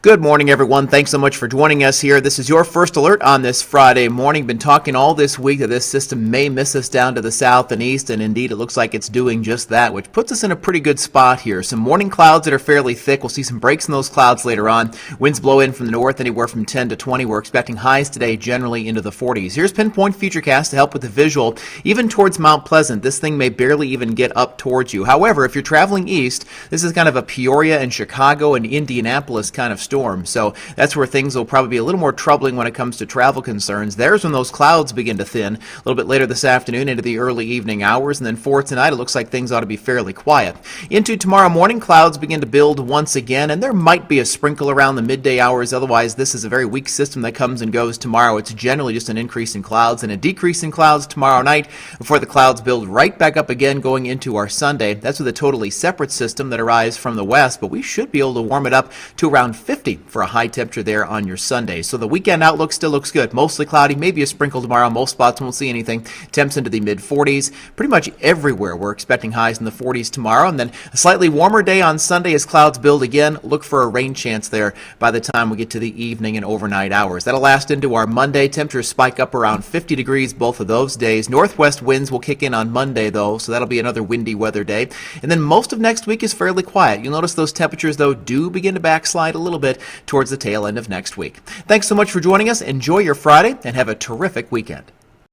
Good morning, everyone. Thanks so much for joining us here. This is your first alert on this Friday morning. Been talking all this week that this system may miss us down to the south and east, and indeed it looks like it's doing just that, which puts us in a pretty good spot here. Some morning clouds that are fairly thick. We'll see some breaks in those clouds later on. Winds blow in from the north anywhere from 10 to 20. We're expecting highs today generally into the 40s. Here's Pinpoint Futurecast to help with the visual. Even towards Mount Pleasant, this thing may barely even get up towards you. However, if you're traveling east, this is kind of a Peoria and Chicago and Indianapolis kind of storm. So that's where things will probably be a little more troubling when it comes to travel concerns. There's when those clouds begin to thin a little bit later this afternoon into the early evening hours. And then for tonight, it looks like things ought to be fairly quiet. Into tomorrow morning, clouds begin to build once again, and there might be a sprinkle around the midday hours. Otherwise, this is a very weak system that comes and goes tomorrow. It's generally just an increase in clouds and a decrease in clouds tomorrow night before the clouds build right back up again going into our Sunday. That's with a totally separate system that arrives from the west, but we should be able to warm it up to around 50 for a high temperature there on your Sunday. So the weekend outlook still looks good. Mostly cloudy, maybe a sprinkle tomorrow. Most spots won't see anything. Temps into the mid-40s. Pretty much everywhere we're expecting highs in the 40s tomorrow. And then a slightly warmer day on Sunday as clouds build again. Look for a rain chance there by the time we get to the evening and overnight hours. That'll last into our Monday. Temperatures spike up around 50 degrees both of those days. Northwest winds will kick in on Monday, though, so that'll be another windy weather day. And then most of next week is fairly quiet. You'll notice those temperatures, though, do begin to backslide a little bit towards the tail end of next week. Thanks so much for joining us. Enjoy your Friday and have a terrific weekend.